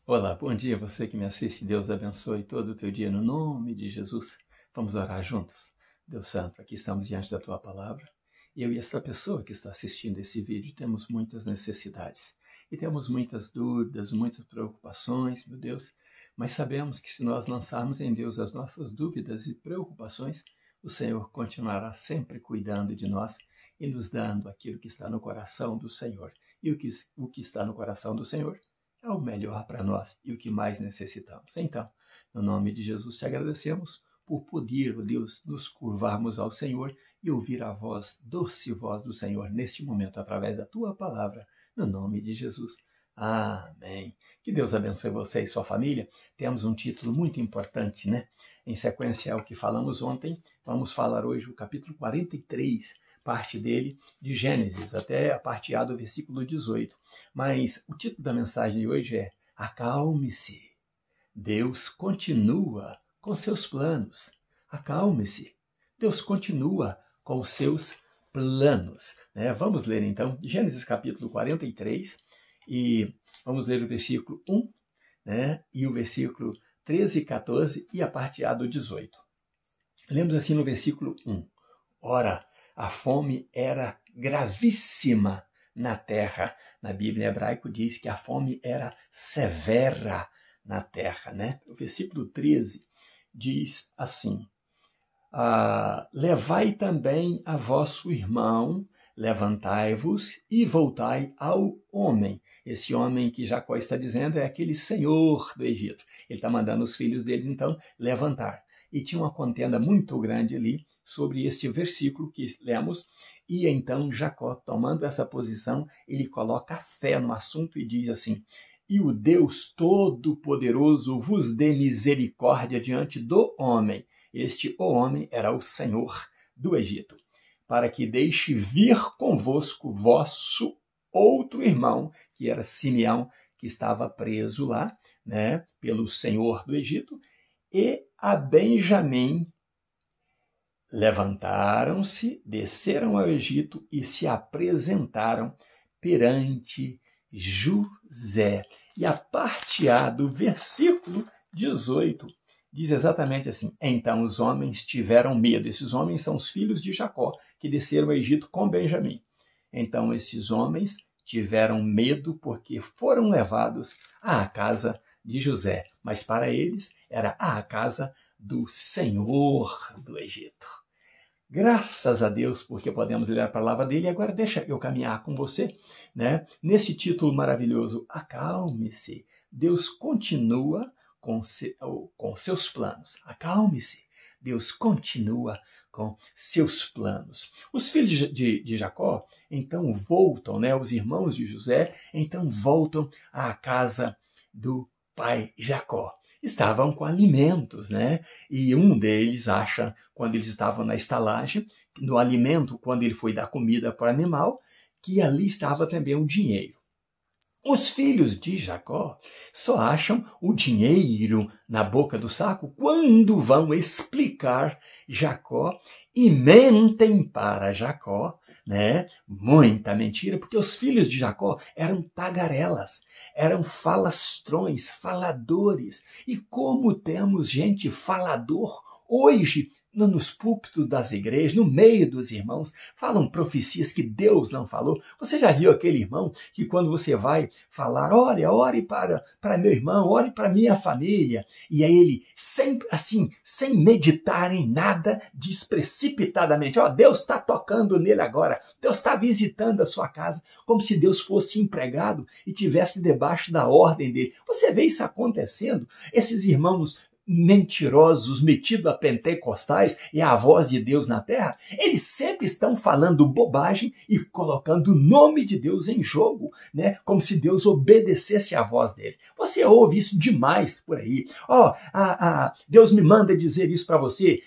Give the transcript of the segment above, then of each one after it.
Olá, bom dia, você que me assiste. Deus abençoe todo o teu dia no nome de Jesus. Vamos orar juntos. Deus Santo, aqui estamos diante da tua palavra. Eu e essa pessoa que está assistindo esse vídeo temos muitas necessidades e temos muitas dúvidas, muitas preocupações, meu Deus. Mas sabemos que se nós lançarmos em Deus as nossas dúvidas e preocupações, o Senhor continuará sempre cuidando de nós e nos dando aquilo que está no coração do Senhor. E o que está no coração do Senhor é o melhor para nós e o que mais necessitamos. Então, no nome de Jesus, te agradecemos por poder, Deus, nos curvarmos ao Senhor e ouvir a voz, doce voz do Senhor neste momento, através da tua palavra, no nome de Jesus. Amém. Que Deus abençoe você e sua família. Temos um título muito importante, né? Em sequência ao que falamos ontem, vamos falar hoje o capítulo 43, parte dele, de Gênesis, até a parte A do versículo 18. Mas o título da mensagem de hoje é Acalme-se. Deus continua com seus planos. Acalme-se. Deus continua com os seus planos. Vamos ler então Gênesis capítulo 43 e vamos ler o versículo 1 e o versículo 13 e 14 e a parte A do 18. Lemos assim no versículo 1. Ora, a fome era gravíssima na terra. Na Bíblia hebraica diz que a fome era severa na terra, O versículo 13 diz assim: levai também a vosso irmão, levantai-vos e voltai ao homem. Esse homem que Jacó está dizendo é aquele senhor do Egito. Ele está mandando os filhos dele, então, levantar. E tinha uma contenda muito grande ali sobre este versículo que lemos. E então Jacó, tomando essa posição, ele coloca fé no assunto e diz assim: e o Deus Todo-Poderoso vos dê misericórdia diante do homem. Este, o homem, era o Senhor do Egito, para que deixe vir convosco vosso outro irmão, que era Simeão, que estava preso lá, pelo Senhor do Egito, e a Benjamim. Levantaram-se, desceram ao Egito e se apresentaram perante José. E a parte A do versículo 18 diz exatamente assim: então os homens tiveram medo. Esses homens são os filhos de Jacó, que desceram ao Egito com Benjamim. Então esses homens tiveram medo porque foram levados à casa de José. Mas para eles era a casa do Senhor do Egito. Graças a Deus, porque podemos ler a palavra dele. Agora deixa eu caminhar com você, nesse título maravilhoso, Acalme-se. Deus continua com seus planos. Acalme-se. Deus continua com seus planos. Os filhos de Jacó, então, voltam, os irmãos de José, então, voltam à casa do pai Jacó. Estavam com alimentos, E um deles acha, quando eles estavam na estalagem, no alimento, quando ele foi dar comida para o animal, que ali estava também o dinheiro. Os filhos de Jacó só acham o dinheiro na boca do saco quando vão explicar Jacó e mentem para Jacó, Muita mentira, porque os filhos de Jacó eram tagarelas, eram falastrões, faladores. E como temos gente falador hoje nos púlpitos das igrejas, no meio dos irmãos, falam profecias que Deus não falou. Você já viu aquele irmão que quando você vai falar, olha, ore para meu irmão, ore para minha família, e aí ele sempre assim, sem meditar em nada, diz precipitadamente, Deus está tocando nele agora, Deus está visitando a sua casa, como se Deus fosse empregado e tivesse debaixo da ordem dele. Você vê isso acontecendo? Esses irmãos mentirosos, metidos a pentecostais e a voz de Deus na terra, eles sempre estão falando bobagem e colocando o nome de Deus em jogo, como se Deus obedecesse à voz dele. Você ouve isso demais por aí. Deus me manda dizer isso para você.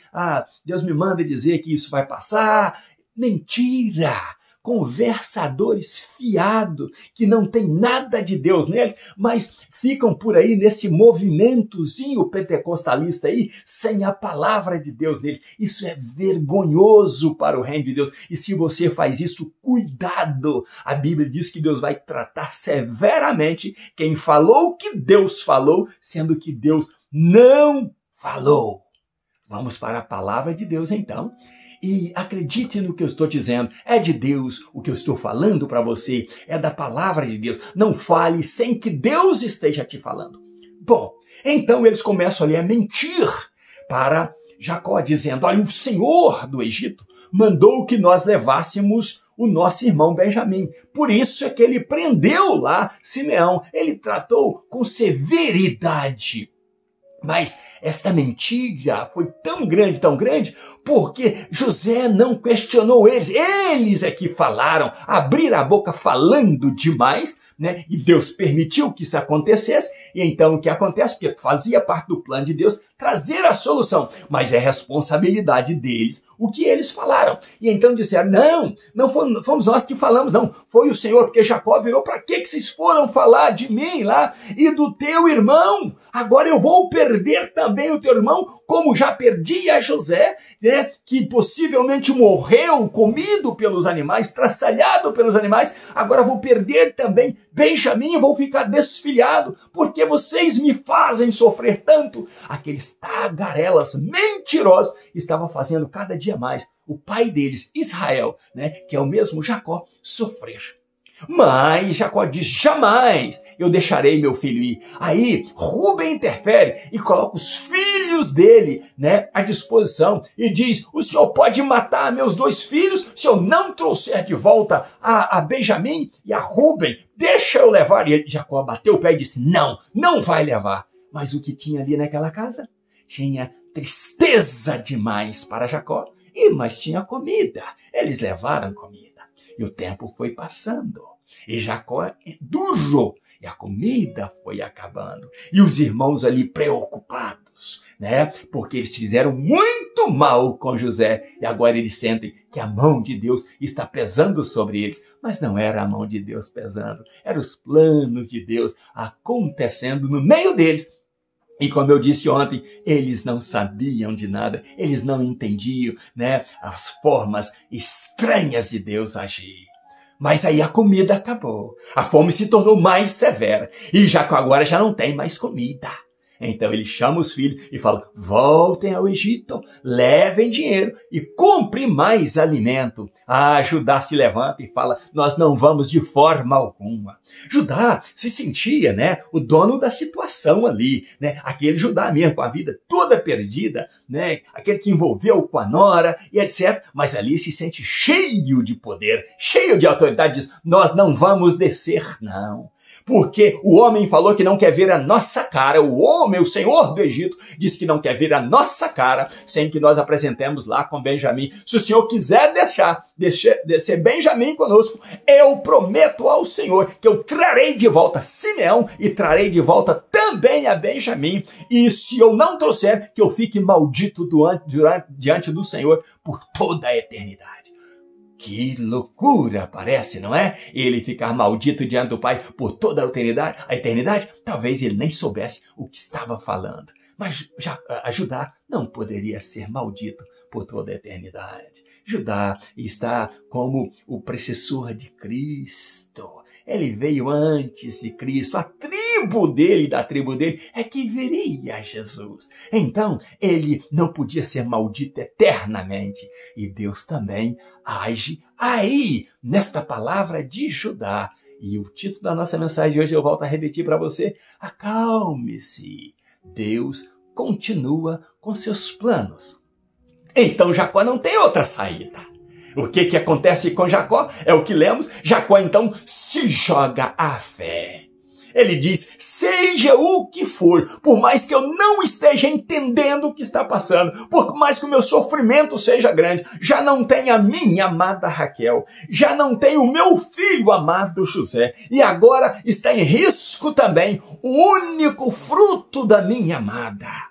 Deus me manda dizer que isso vai passar. Mentira! conversadores fiados, que não tem nada de Deus neles, mas ficam por aí nesse movimentozinho pentecostalista aí, sem a palavra de Deus neles. Isso é vergonhoso para o reino de Deus. E se você faz isso, cuidado! A Bíblia diz que Deus vai tratar severamente quem falou o que Deus falou, sendo que Deus não falou. Vamos para a palavra de Deus então. E acredite no que eu estou dizendo. É de Deus o que eu estou falando para você. É da palavra de Deus. Não fale sem que Deus esteja te falando. Bom, então eles começam ali a mentir para Jacó, dizendo: olha, o Senhor do Egito mandou que nós levássemos o nosso irmão Benjamim. Por isso é que ele prendeu lá Simeão. Ele tratou com severidade. Mas esta mentira foi tão grande, porque José não questionou eles. Eles é que falaram, abriram a boca falando demais, né? E Deus permitiu que isso acontecesse. E então o que acontece? Porque fazia parte do plano de Deus trazer a solução. Mas é responsabilidade deles o que eles falaram. E então disseram: não fomos nós que falamos, não. Foi o Senhor, porque Jacó virou: para que vocês foram falar de mim lá e do teu irmão? Agora eu vou perder também o teu irmão, como já perdi a José, né, que possivelmente morreu comido pelos animais, traçalhado pelos animais. Agora vou perder também Benjamim e vou ficar desfilhado, porque vocês me fazem sofrer tanto. Aqueles tagarelas mentirosos estavam fazendo cada dia mais o pai deles, Israel, né, que é o mesmo Jacó, sofrer. Mas Jacó diz: jamais eu deixarei meu filho ir. Aí Rúben interfere e coloca os filhos dele, né, à disposição e diz: o senhor pode matar meus 2 filhos se eu não trouxer de volta a Benjamim e a Rúben. Deixa eu levar. E Jacó bateu o pé e disse: não vai levar. Mas o que tinha ali naquela casa? Tinha tristeza demais para Jacó, mas tinha comida. Eles levaram comida. E o tempo foi passando. E Jacó durou. E a comida foi acabando. E os irmãos ali preocupados, né? Porque eles fizeram muito mal com José. E agora eles sentem que a mão de Deus está pesando sobre eles. Mas não era a mão de Deus pesando. Eram os planos de Deus acontecendo no meio deles. E como eu disse ontem, eles não sabiam de nada, eles não entendiam, né, as formas estranhas de Deus agir. Mas aí a comida acabou, a fome se tornou mais severa e Jacó agora já não tem mais comida. Então ele chama os filhos e fala: voltem ao Egito, levem dinheiro e compre mais alimento. Judá se levanta e fala: nós não vamos de forma alguma. Judá se sentia, né, o dono da situação ali, né, aquele Judá mesmo com a vida toda perdida, né, aquele que envolveu com a nora e etc. Mas ali se sente cheio de poder, cheio de autoridade, diz: nós não vamos descer, não. Porque o homem falou que não quer ver a nossa cara. O homem, o Senhor do Egito, disse que não quer ver a nossa cara sem que nós apresentemos lá com Benjamim. Se o Senhor quiser descer Benjamim conosco, eu prometo ao Senhor que eu trarei de volta Simeão e trarei de volta também a Benjamim. E se eu não trouxer, que eu fique maldito diante do Senhor por toda a eternidade. Que loucura, parece, não é? Ele ficar maldito diante do Pai por toda a eternidade. Talvez ele nem soubesse o que estava falando. Mas Judá não poderia ser maldito por toda a eternidade. Judá está como o precessor de Cristo. Ele veio antes de Cristo. A da tribo dele, é que veria Jesus. Então, ele não podia ser maldito eternamente. E Deus também age aí, nesta palavra de Judá. E o título da nossa mensagem de hoje eu volto a repetir para você: acalme-se. Deus continua com seus planos. Então, Jacó não tem outra saída. O que acontece com Jacó? É o que lemos. Jacó, então, se joga à fé. Ele diz: seja o que for, por mais que eu não esteja entendendo o que está passando, por mais que o meu sofrimento seja grande, já não tem a minha amada Raquel, já não tem o meu filho amado José, e agora está em risco também o único fruto da minha amada.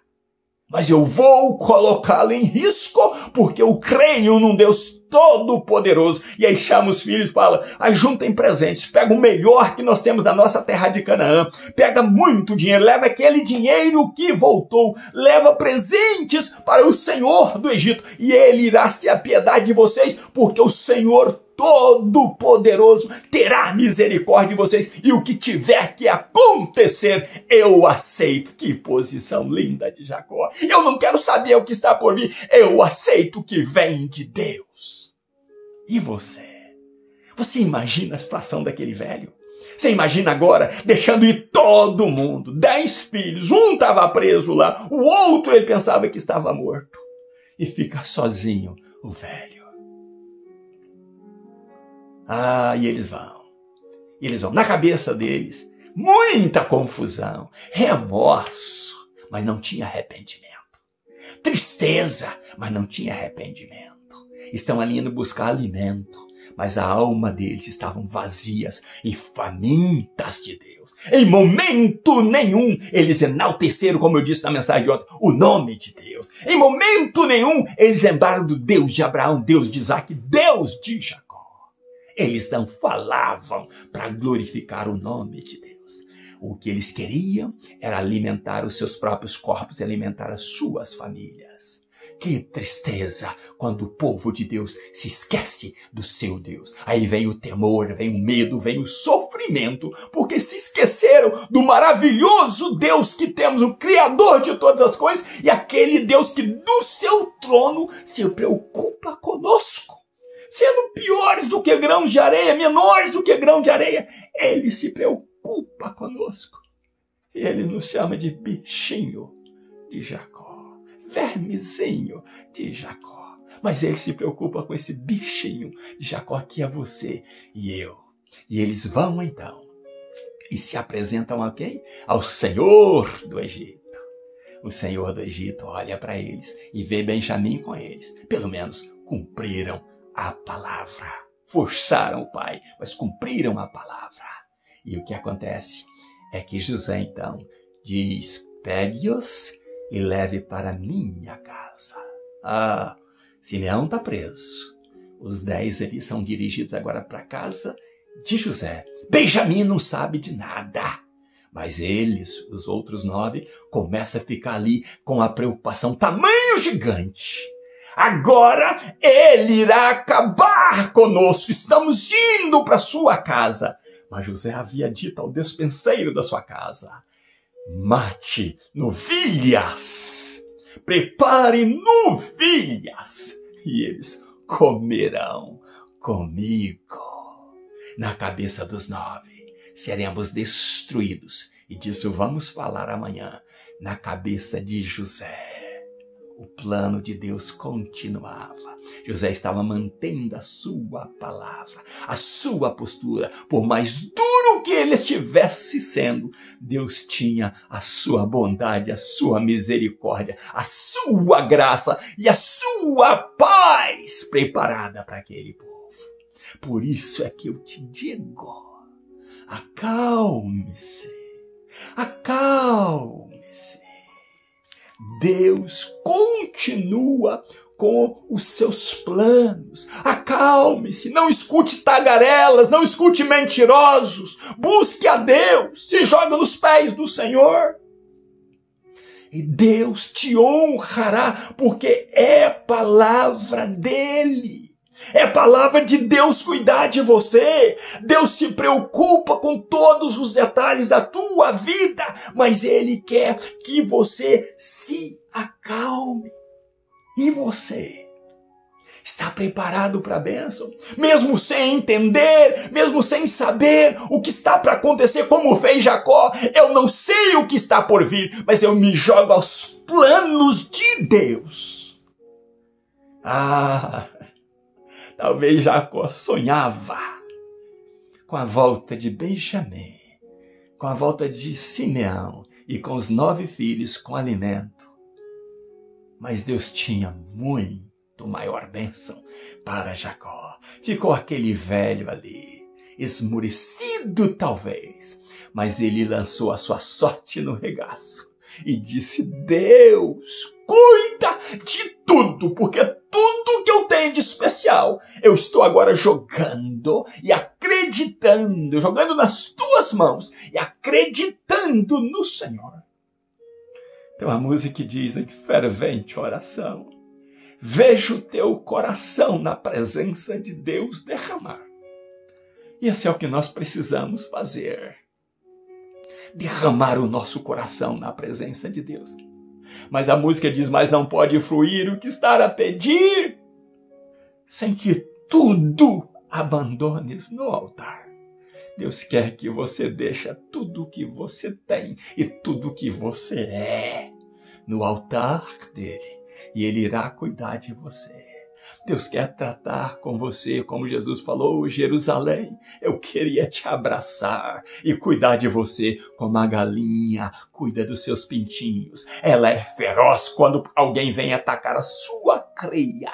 mas eu vou colocá-lo em risco, porque eu creio num Deus todo-poderoso. E aí chama os filhos e fala, ajuntem presentes, pega o melhor que nós temos na nossa terra de Canaã, pega muito dinheiro, leva aquele dinheiro que voltou, leva presentes para o Senhor do Egito, e ele irá se apiedar de vocês, porque o Senhor Todo-Poderoso terá misericórdia de vocês, e o que tiver que acontecer, eu aceito. Que posição linda de Jacó. Eu não quero saber o que está por vir, eu aceito o que vem de Deus. E você? Você imagina a situação daquele velho? Você imagina agora deixando ir todo mundo, 10 filhos, um estava preso lá, o outro ele pensava que estava morto, e fica sozinho o velho. E eles vão. Na cabeça deles, muita confusão, remorso, mas não tinha arrependimento. Tristeza, mas não tinha arrependimento. Estão ali indo buscar alimento, mas a alma deles estavam vazias e famintas de Deus. Em momento nenhum eles enalteceram, como eu disse na mensagem de ontem, o nome de Deus. Em momento nenhum eles lembraram do Deus de Abraão, Deus de Isaac, Deus de Jacó. Eles não falavam para glorificar o nome de Deus. O que eles queriam era alimentar os seus próprios corpos e alimentar as suas famílias. Que tristeza quando o povo de Deus se esquece do seu Deus. Aí vem o temor, vem o medo, vem o sofrimento, porque se esqueceram do maravilhoso Deus que temos, o Criador de todas as coisas, e aquele Deus que do seu trono se preocupa conosco. Sendo piores do que grãos de areia, menores do que grão de areia, ele se preocupa conosco. E ele nos chama de bichinho de Jacó, vermezinho de Jacó. Mas ele se preocupa com esse bichinho de Jacó que é você e eu. E eles vão então e se apresentam a quem? Ao Senhor do Egito. O Senhor do Egito olha para eles e vê Benjamim com eles. Pelo menos cumpriram a palavra. Forçaram o pai, mas cumpriram a palavra. E o que acontece é que José então diz, pegue-os e leve para minha casa. Simeão está preso. Os 10 ali são dirigidos agora para a casa de José. Benjamim não sabe de nada. Mas eles, os outros 9, começam a ficar ali com a preocupação tamanho gigante. Agora ele irá acabar conosco. Estamos indo para sua casa. Mas José havia dito ao despenseiro da sua casa, mate novilhas, prepare novilhas, e eles comerão comigo. Na cabeça dos 9, seremos destruídos. E disso vamos falar amanhã. Na cabeça de José, o plano de Deus continuava. José estava mantendo a sua palavra, a sua postura. Por mais duro que ele estivesse sendo, Deus tinha a sua bondade, a sua misericórdia, a sua graça e a sua paz preparada para aquele povo. Por isso é que eu te digo, acalme-se, acalme-se. Deus continua com os seus planos. Acalme-se, não escute tagarelas, não escute mentirosos. Busque a Deus, se joga nos pés do Senhor. E Deus te honrará, porque é palavra dele. É palavra de Deus cuidar de você. Deus se preocupa com todos os detalhes da tua vida, mas Ele quer que você se acalme. E você está preparado para a bênção? Mesmo sem entender, mesmo sem saber o que está para acontecer, como fez Jacó, eu não sei o que está por vir, mas eu me jogo aos planos de Deus. Talvez Jacó sonhava com a volta de Benjamim, com a volta de Simeão e com os 9 filhos com alimento. Mas Deus tinha muito maior bênção para Jacó. Ficou aquele velho ali, esmurecido talvez, mas ele lançou a sua sorte no regaço. e disse: Deus, cuida de tudo, porque tudo que eu tenho de especial, eu estou agora jogando e acreditando, jogando nas tuas mãos e acreditando no Senhor. Tem uma música que diz em fervente oração: vejo o teu coração na presença de Deus derramar. E esse é o que nós precisamos fazer. Derramar o nosso coração na presença de Deus. Mas a música diz: mas não pode fluir o que está a pedir, sem que tudo abandones no altar. Deus quer que você deixe tudo o que você tem e tudo o que você é no altar dele. E ele irá cuidar de você. Deus quer tratar com você, como Jesus falou: Jerusalém, eu queria te abraçar e cuidar de você como a galinha cuida dos seus pintinhos. Ela é feroz quando alguém vem atacar a sua cria.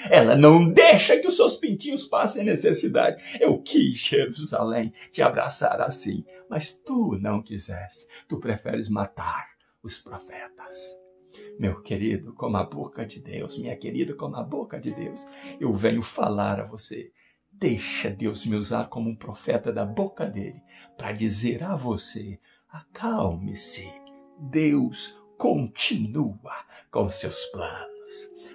Ela não deixa que os seus pintinhos passem necessidade. Eu quis, Jerusalém, te abraçar assim, mas tu não quiseste. Tu preferes matar os profetas. Meu querido, como a boca de Deus, minha querida, como a boca de Deus, eu venho falar a você. Deixa Deus me usar como um profeta da boca dele para dizer a você: acalme-se. Deus continua com seus planos.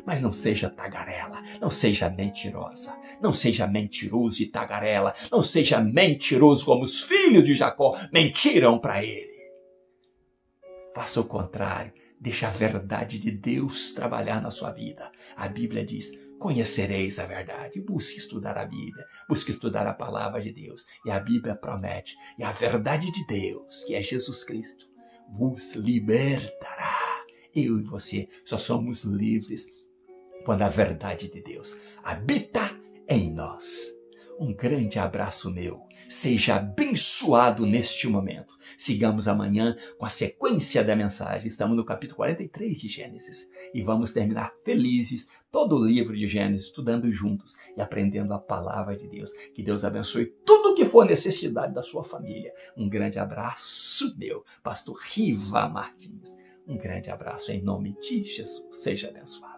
Mas não seja tagarela, não seja mentirosa, não seja mentiroso e tagarela, não seja mentiroso como os filhos de Jacó mentiram para ele. Faça o contrário. Deixa a verdade de Deus trabalhar na sua vida. A Bíblia diz: conhecereis a verdade. Busque estudar a Bíblia. Busque estudar a palavra de Deus. E a Bíblia promete. E a verdade de Deus, que é Jesus Cristo, vos libertará. Eu e você só somos livres quando a verdade de Deus habita em nós. Um grande abraço meu. Seja abençoado neste momento. Sigamos amanhã com a sequência da mensagem. Estamos no capítulo 43 de Gênesis. E vamos terminar felizes todo o livro de Gênesis, estudando juntos e aprendendo a palavra de Deus. Que Deus abençoe tudo que for necessidade da sua família. Um grande abraço meu, pastor Riva Martins. Um grande abraço em nome de Jesus. Seja abençoado.